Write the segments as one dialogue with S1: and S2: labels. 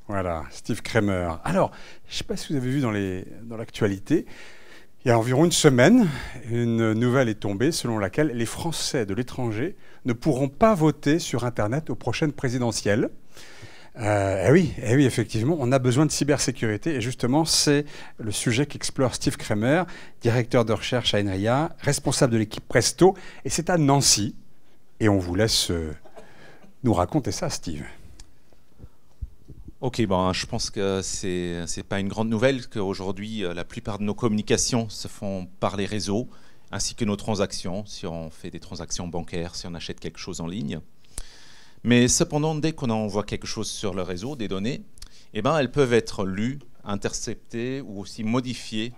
S1: Voilà, Steve Kramer. Alors, je ne sais pas si vous avez vu dans l'actualité, il y a environ une semaine, une nouvelle est tombée selon laquelle les Français de l'étranger ne pourront pas voter sur Internet aux prochaines présidentielles. Eh oui, effectivement, on a besoin de cybersécurité et justement, c'est le sujet qu'explore Steve Kramer, directeur de recherche à Inria, responsable de l'équipe Presto, et c'est à Nancy. Et on vous laisse nous raconter ça, Steve.
S2: Ok, bon, je pense que c'est pas une grande nouvelle qu'aujourd'hui la plupart de nos communications se font par les réseaux, ainsi que nos transactions, si on fait des transactions bancaires, si on achète quelque chose en ligne. Mais cependant, dès qu'on envoie quelque chose sur le réseau, des données, eh ben, elles peuvent être lues, interceptées ou aussi modifiées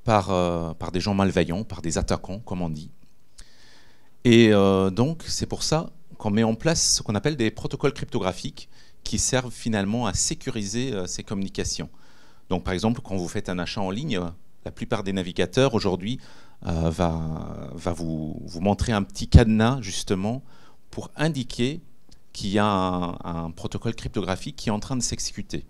S2: par des gens malveillants, par des attaquants, comme on dit. Et donc, c'est pour ça qu'on met en place ce qu'on appelle des protocoles cryptographiques qui servent finalement à sécuriser ces communications. Donc, par exemple, quand vous faites un achat en ligne, la plupart des navigateurs aujourd'hui va vous montrer un petit cadenas, justement, pour indiquer qu'il y a un protocole cryptographique qui est en train de s'exécuter.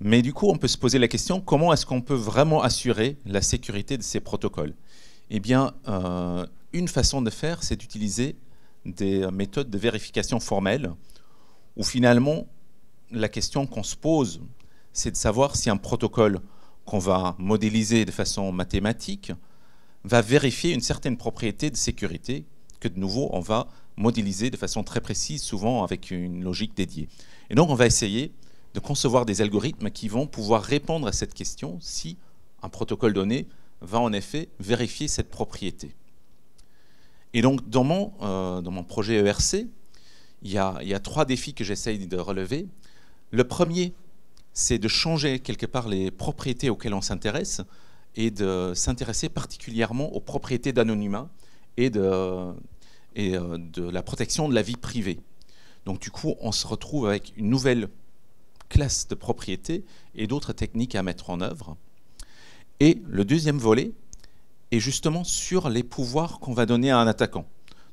S2: Mais du coup, on peut se poser la question, comment est-ce qu'on peut vraiment assurer la sécurité de ces protocoles? Eh bien, une façon de faire, c'est d'utiliser des méthodes de vérification formelle, où finalement, la question qu'on se pose, c'est de savoir si un protocole qu'on va modéliser de façon mathématique va vérifier une certaine propriété de sécurité que de nouveau, on va modéliser de façon très précise, souvent avec une logique dédiée. Et donc, on va essayer de concevoir des algorithmes qui vont pouvoir répondre à cette question si un protocole donné va en effet vérifier cette propriété. Et donc, dans mon projet ERC, il y a 3 défis que j'essaye de relever. Le premier, c'est de changer quelque part les propriétés auxquelles on s'intéresse et de s'intéresser particulièrement aux propriétés d'anonymat et de la protection de la vie privée. Donc du coup, on se retrouve avec une nouvelle classe de propriétés et d'autres techniques à mettre en œuvre. Et le deuxième volet est justement sur les pouvoirs qu'on va donner à un attaquant.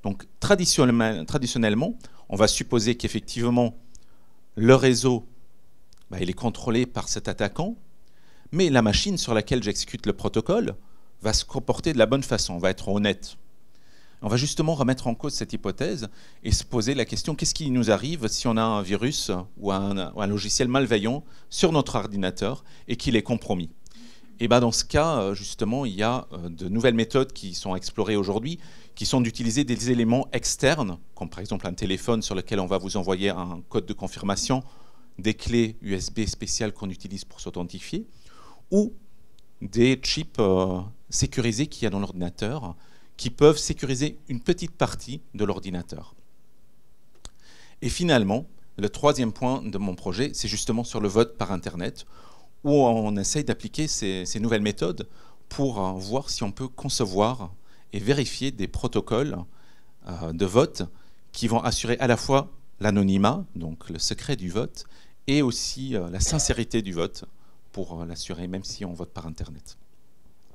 S2: Donc traditionnellement, on va supposer qu'effectivement, le réseau, il est contrôlé par cet attaquant, mais la machine sur laquelle j'exécute le protocole va se comporter de la bonne façon, va être honnête. On va justement remettre en cause cette hypothèse et se poser la question, qu'est-ce qui nous arrive si on a un virus ou un logiciel malveillant sur notre ordinateur et qu'il est compromis? Et dans ce cas, justement, il y a de nouvelles méthodes qui sont explorées aujourd'hui, qui sont d'utiliser des éléments externes, comme par exemple un téléphone sur lequel on va vous envoyer un code de confirmation, des clés USB spéciales qu'on utilise pour s'authentifier, ou des chips sécurisés qu'il y a dans l'ordinateur, qui peuvent sécuriser une petite partie de l'ordinateur. Et finalement, le troisième point de mon projet, c'est justement sur le vote par Internet, où on essaye d'appliquer ces nouvelles méthodes pour voir si on peut concevoir et vérifier des protocoles de vote qui vont assurer à la fois l'anonymat, donc le secret du vote, et aussi la sincérité du vote pour l'assurer, même si on vote par Internet.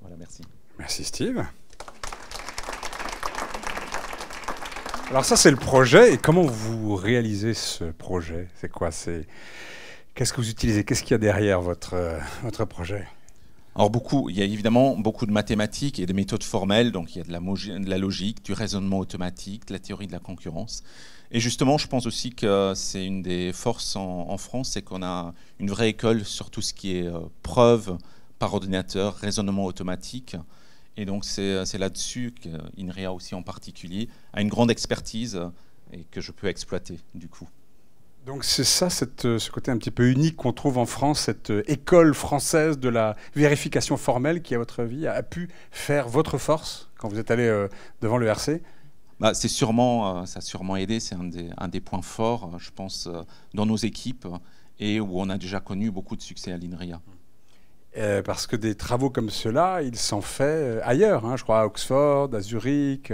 S2: Voilà, merci.
S1: Merci Steve. Alors ça, c'est le projet. Et comment vous réalisez ce projet? C'est quoi? Qu'est-ce que vous utilisez? Qu'est-ce qu'il y a derrière votre projet?
S2: Alors il y a évidemment beaucoup de mathématiques et de méthodes formelles. Donc il y a de la logique, du raisonnement automatique, de la théorie de la concurrence. Et justement, je pense aussi que c'est une des forces en France, c'est qu'on a une vraie école sur tout ce qui est preuve par ordinateur, raisonnement automatique. Et donc c'est là-dessus qu'INRIA aussi en particulier a une grande expertise et que je peux exploiter du coup.
S1: Donc c'est ça, ce côté un petit peu unique qu'on trouve en France, cette école française de la vérification formelle qui, à votre avis, a pu faire votre force quand vous êtes allé devant le RC?
S2: Ça a sûrement aidé, c'est un des points forts, je pense, dans nos équipes et où on a déjà connu beaucoup de succès à l'INRIA.
S1: Parce que des travaux comme ceux-là, ils sont faits ailleurs, hein, je crois à Oxford, à Zurich.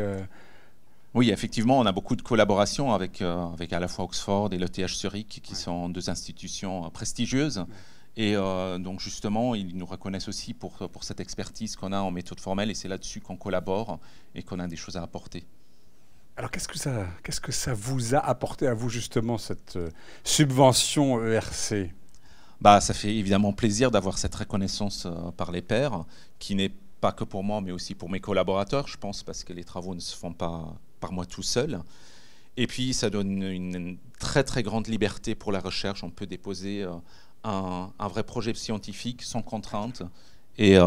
S2: Oui, effectivement, on a beaucoup de collaborations avec à la fois Oxford et l'ETH Zurich, qui sont 2 institutions prestigieuses. Et donc justement, ils nous reconnaissent aussi pour cette expertise qu'on a en méthode formelle, et c'est là-dessus qu'on collabore et qu'on a des choses à apporter.
S1: Alors qu'est-ce que ça vous a apporté à vous justement, cette subvention ERC?
S2: Bah, ça fait évidemment plaisir d'avoir cette reconnaissance par les pairs, qui n'est pas que pour moi, mais aussi pour mes collaborateurs, je pense, parce que les travaux ne se font pas par moi tout seul. Et puis, ça donne une très, très grande liberté pour la recherche. On peut déposer un vrai projet scientifique sans contrainte. Et,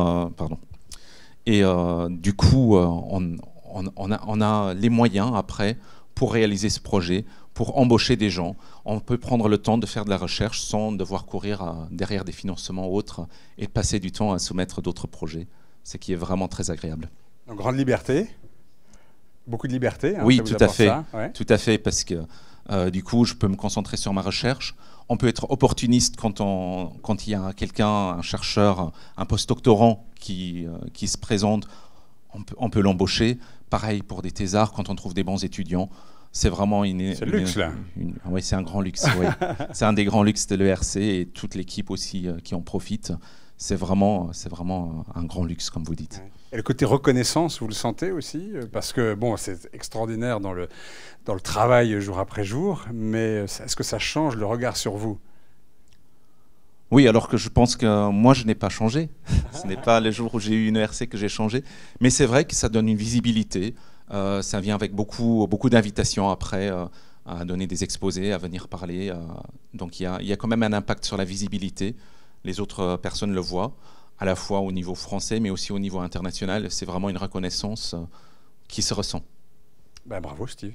S2: du coup, on a les moyens, après, pour réaliser ce projet, pour embaucher des gens. On peut prendre le temps de faire de la recherche sans devoir courir derrière des financements autres et passer du temps à soumettre d'autres projets, ce qui est vraiment très agréable.
S1: Donc, grande liberté, beaucoup de liberté. Hein,
S2: oui, tout à fait,
S1: ouais.
S2: Tout à fait, parce que du coup, je peux me concentrer sur ma recherche. On peut être opportuniste quand il y a quelqu'un, un chercheur, un postdoctorant qui se présente, on peut l'embaucher. Pareil pour des thésards, quand on trouve des bons étudiants. C'est vraiment
S1: c'est le luxe, là.
S2: Oui, c'est un grand luxe. Oui. C'est un des grands luxes de l'ERC et toute l'équipe aussi qui en profite. C'est vraiment un grand luxe, comme vous dites.
S1: Et le côté reconnaissance, vous le sentez aussi? Parce que, bon, c'est extraordinaire dans le travail jour après jour, mais est-ce que ça change le regard sur vous?
S2: Oui, alors que je pense que moi, je n'ai pas changé. Ce n'est pas le jour où j'ai eu une ERC que j'ai changé. Mais c'est vrai que ça donne une visibilité. Ça vient avec beaucoup d'invitations après à donner des exposés, à venir parler. Donc il y a quand même un impact sur la visibilité. Les autres personnes le voient, à la fois au niveau français, mais aussi au niveau international. C'est vraiment une reconnaissance qui se ressent.
S1: Ben, bravo, Steve.